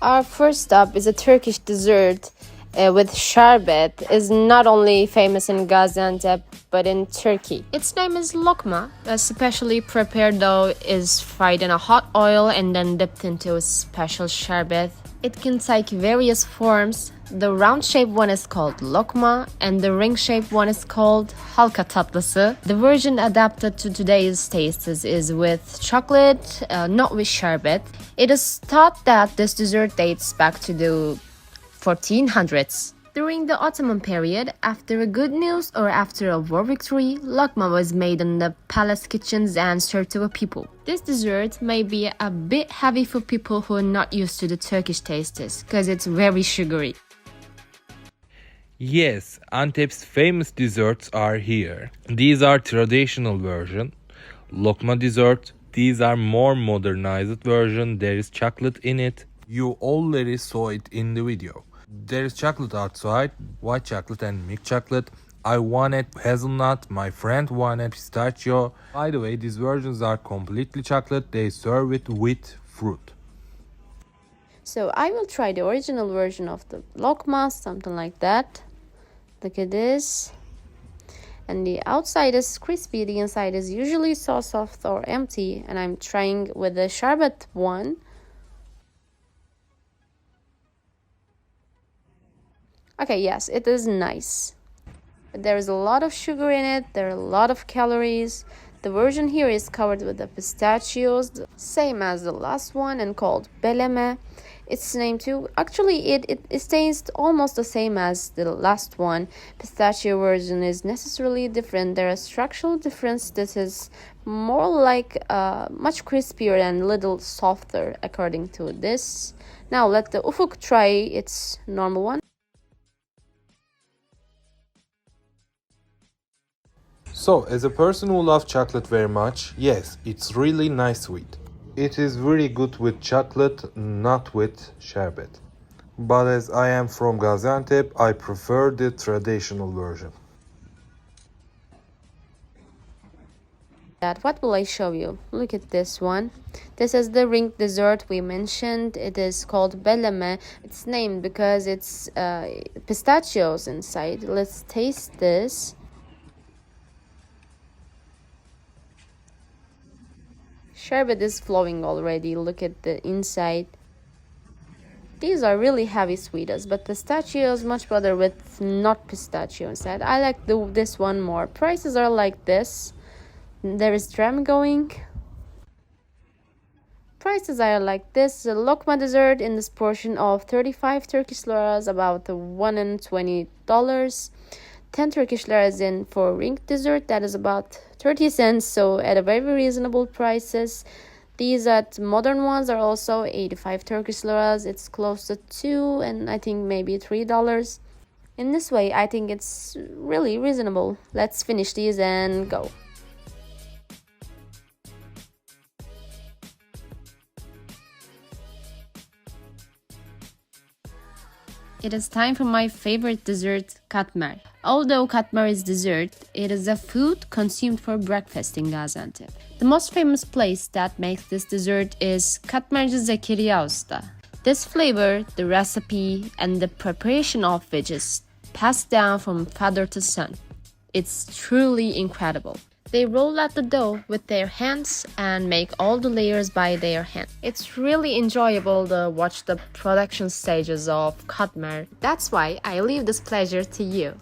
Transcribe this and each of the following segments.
Our first stop is a Turkish dessert with sherbet. Is not only famous in Gaziantep but in Turkey. Its name is lokma. A specially prepared dough is fried in a hot oil and then dipped into a special sherbet. It can take various forms. The round-shaped one is called lokma and the ring-shaped one is called halka tatlısı. The version adapted to today's tastes is with chocolate, not with sherbet. It is thought that this dessert dates back to the 1400s. During the Ottoman period, after a good news or after a war victory, lokma was made in the palace kitchens and served to the people. This dessert may be a bit heavy for people who are not used to the Turkish tastes, because it's very sugary. Yes, Antep's famous desserts are here. These are traditional version, lokma dessert. These are more modernized version. There is chocolate in it. You already saw it in the video. There is chocolate outside, white chocolate and milk chocolate. I wanted hazelnut, my friend wanted pistachio. By the way, these versions are completely chocolate. They serve it with fruit. So I will try the original version of the lokma, something like that. Look at this. And the outside is crispy, the inside is usually so soft or empty. And I'm trying with the sherbet one. Okay, yes, it is nice. But there is a lot of sugar in it, there are a lot of calories. The version here is covered with the pistachios, same as the last one and called beleme. Its name too. Actually, it tastes almost the same as the last one. Pistachio version is necessarily different. There are structural difference. This is more like much crispier and little softer according to this. Now let the ufuk try its normal one. So, as a person who loves chocolate very much, yes, it's really nice sweet. It is very good with chocolate, not with sherbet. But as I am from Gaziantep, I prefer the traditional version. What will I show you? Look at this one. This is the ring dessert we mentioned. It is called beleme. It's named because it's pistachios inside. Let's taste this. Sherbet is flowing already. Look at the inside. These are really heavy sweeters, but pistachios much better with not pistachio inside. I like this one more. Prices are like this. There is tram going. Prices are like this. The lokma dessert in this portion of 35 Turkish liras, about $1.20. 10 Turkish liras in for ring dessert, that is about 30 cents, so at a very reasonable prices. These at modern ones are also 85 Turkish liras. It's close to 2 and I think maybe $3. In this way, I think it's really reasonable. Let's finish these and go. It is time for my favorite dessert, katmer. Although katmer is dessert, it is a food consumed for breakfast in Gaziantep. The most famous place that makes this dessert is Katmerci Zekeriya Usta. This flavor, the recipe, and the preparation of which is passed down from father to son. It's truly incredible. They roll out the dough with their hands and make all the layers by their hand. It's really enjoyable to watch the production stages of katmer. That's why I leave this pleasure to you.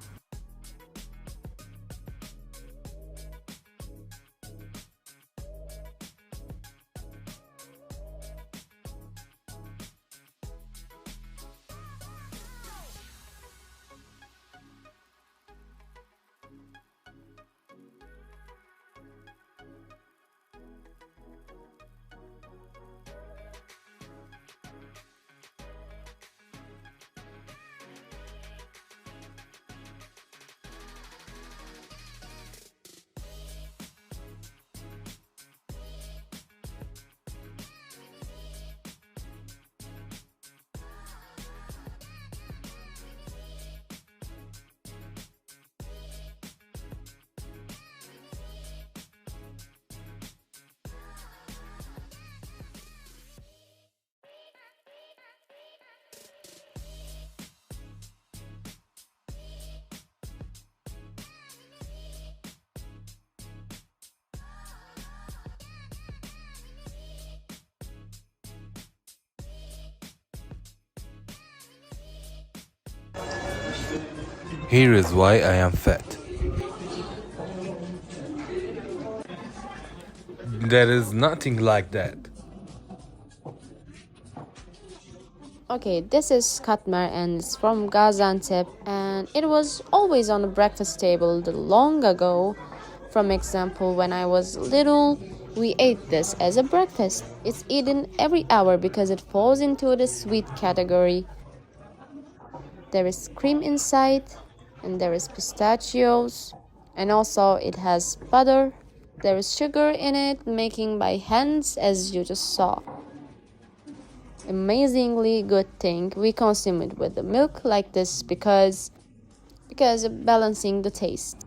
Here is why I am fat. There is nothing like that. Okay, this is katmer and it's from Gaziantep, and it was always on the breakfast table the long ago. For example, when I was little, we ate this as a breakfast. It's eaten every hour because it falls into the sweet category. There is cream inside, and there is pistachios, and also it has butter. There is sugar in it, making by hands, as you just saw. Amazingly good thing. We consume it with the milk like this because of balancing the taste.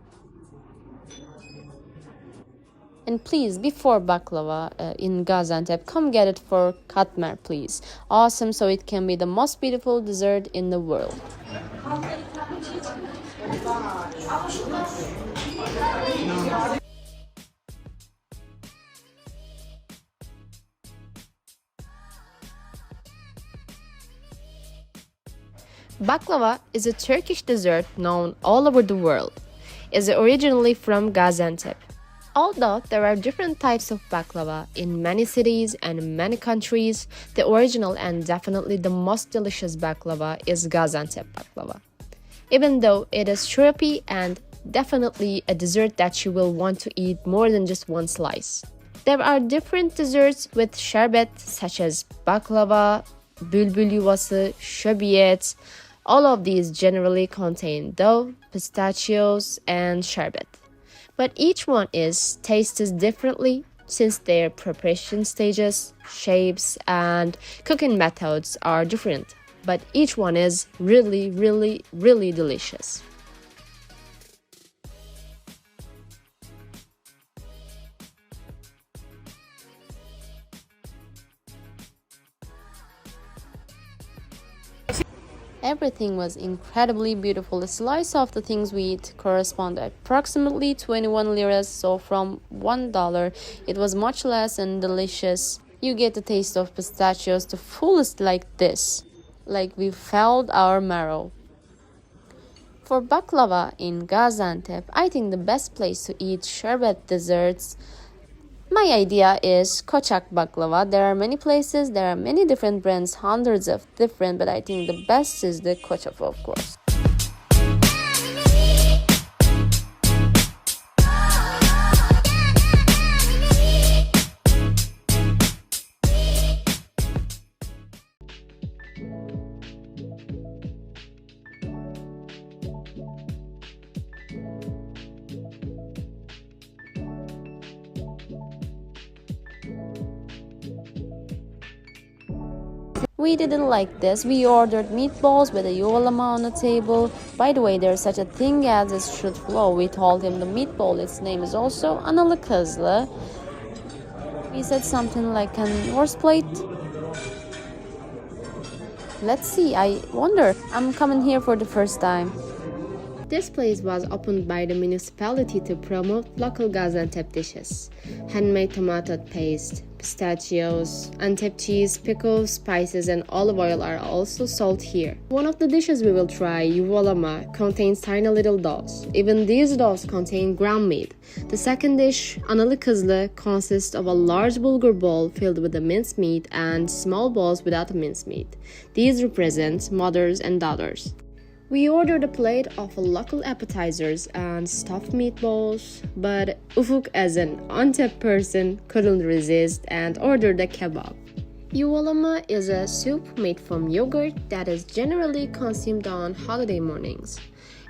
And please, before baklava in Gaziantep, come get it for katmer, please. Awesome, so it can be the most beautiful dessert in the world. Baklava is a Turkish dessert known all over the world. It is originally from Gaziantep. Although there are different types of baklava in many cities and many countries, the original and definitely the most delicious baklava is Gaziantep baklava. Even though it is syrupy and definitely a dessert that you will want to eat more than just one slice. There are different desserts with sherbet such as baklava, bülbül yuvası, şöbiyet. All of these generally contain dough, pistachios, and sherbet. But each one is tasted differently since their preparation stages, shapes, and cooking methods are different. But each one is really, really, really delicious. Everything was incredibly beautiful. The slice of the things we eat correspond approximately 21 liras, so from $1, it was much less and delicious. You get the taste of pistachios the fullest like this, like we felt our marrow. For baklava in Gaziantep, I think the best place to eat sherbet desserts. My idea is Koçak baklava. There are many places, there are many different brands, hundreds of different, but I think the best is the Koçak, of course. We didn't like this. We ordered meatballs with a yuvalama on the table. By the way, there's such a thing as it should flow. We told him the meatball, its name is also analı kızlı. He said something like an horse plate. Let's see, I wonder. I'm coming here for the first time. This place was opened by the municipality to promote local Gaziantep dishes. Handmade tomato paste, pistachios, Antep cheese, pickles, spices, and olive oil are also sold here. One of the dishes we will try, yuvalama, contains tiny little doughs. Even these doughs contain ground meat. The second dish, analı kızlı, consists of a large bulgur bowl filled with the minced meat and small bowls without minced meat. These represent mothers and daughters. We ordered a plate of local appetizers and stuffed meatballs, but Ufuk, as an Antep person, couldn't resist and ordered a kebab. Yuvalama is a soup made from yogurt that is generally consumed on holiday mornings.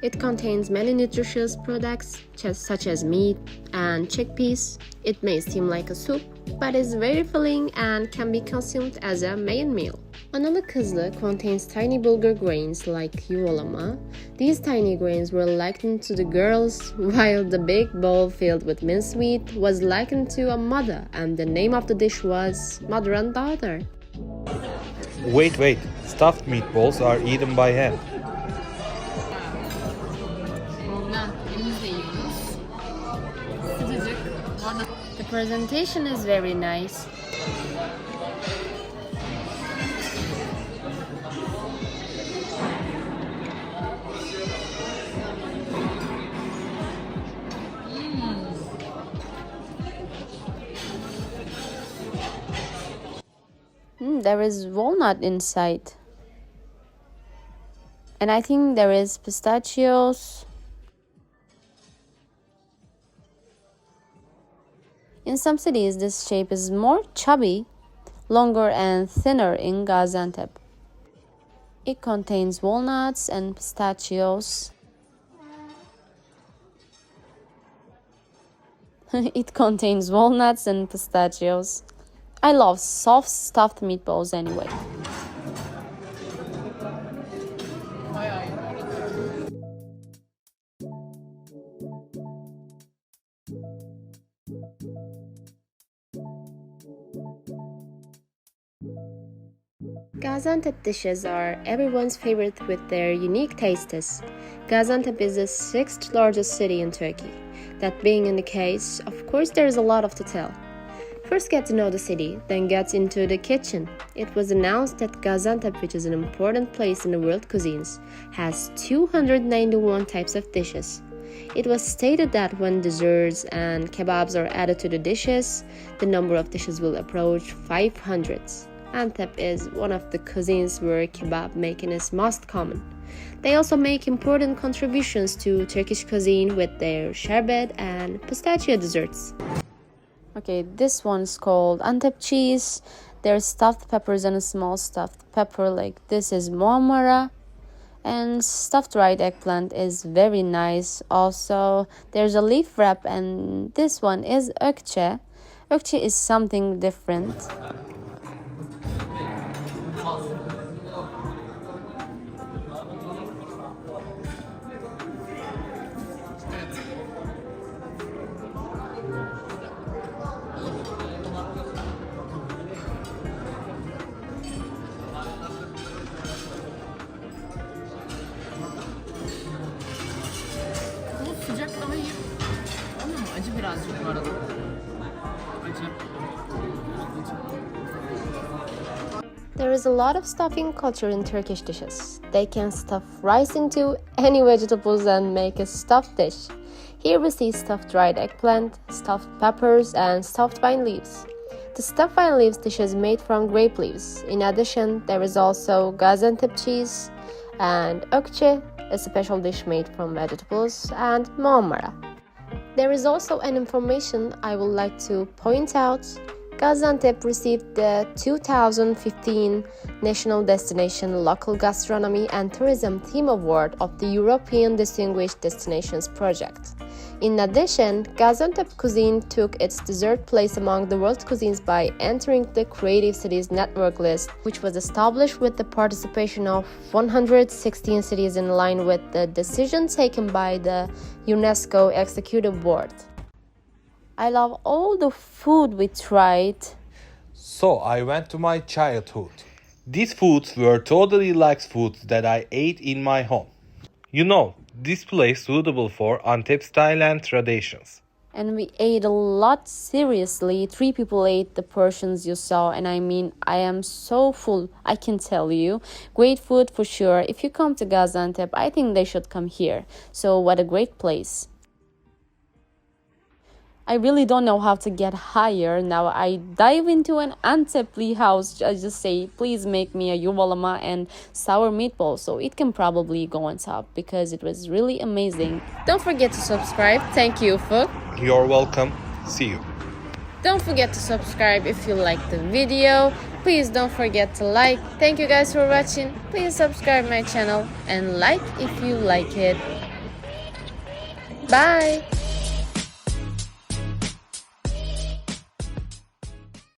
It contains many nutritious products such as meat and chickpeas. It may seem like a soup, but is very filling and can be consumed as a main meal. Analı kızlı contains tiny bulgur grains like yuvalama. These tiny grains were likened to the girls, while the big bowl filled with mincemeat was likened to a mother, and the name of the dish was mother and daughter. Wait, stuffed meatballs are eaten by hand. The presentation is very nice. There is walnut inside. And I think there is pistachios. In some cities, this shape is more chubby, longer and thinner in Gaziantep. It contains walnuts and pistachios. It contains walnuts and pistachios. I love soft stuffed meatballs anyway. Gaziantep dishes are everyone's favorite with their unique tastes. Gaziantep is the sixth largest city in Turkey. That being in the case, of course there is a lot to tell. First get to know the city, then get into the kitchen. It was announced that Gaziantep, which is an important place in the world cuisines, has 291 types of dishes. It was stated that when desserts and kebabs are added to the dishes, the number of dishes will approach 500. Antep is one of the cuisines where kebab making is most common. They also make important contributions to Turkish cuisine with their sherbet and pistachio desserts. Okay, this one's called Antep cheese. There's stuffed peppers and a small stuffed pepper like this is muammara. And stuffed dried eggplant is very nice. Also, there's a leaf wrap and this one is ökçe. Ökçe is something different. Bu sıcak daha iyi. Ama acı birazcık bu arada. Acı. There is a lot of stuffing culture in Turkish dishes. They can stuff rice into any vegetables and make a stuffed dish. Here we see stuffed dried eggplant, stuffed peppers, and stuffed vine leaves. The stuffed vine leaves dish is made from grape leaves. In addition, there is also Gaziantep cheese and ökçe, a special dish made from vegetables, and muammara. There is also an information I would like to point out. Gaziantep received the 2015 National Destination Local Gastronomy and Tourism Theme Award of the European Distinguished Destinations Project. In addition, Gaziantep cuisine took its dessert place among the world cuisines by entering the Creative Cities Network list, which was established with the participation of 116 cities in line with the decision taken by the UNESCO Executive Board. I love all the food we tried. So I went to my childhood. These foods were totally like foods that I ate in my home. You know, this place suitable for Antep style and traditions. And we ate a lot, seriously. 3 people ate the portions you saw, and I mean, I am so full, I can tell you. Great food for sure. If you come to Gaziantep, I think they should come here. So what a great place. I really don't know how to get higher. Now I dive into an Antepli house. I just say, please make me a yuvalama and sour meatball, so it can probably go on top because it was really amazing. Don't forget to subscribe. Thank you, Ufuk. You're welcome. See you. Don't forget to subscribe if you like the video. Please don't forget to like. Thank you guys for watching. Please subscribe my channel and like if you like it. Bye.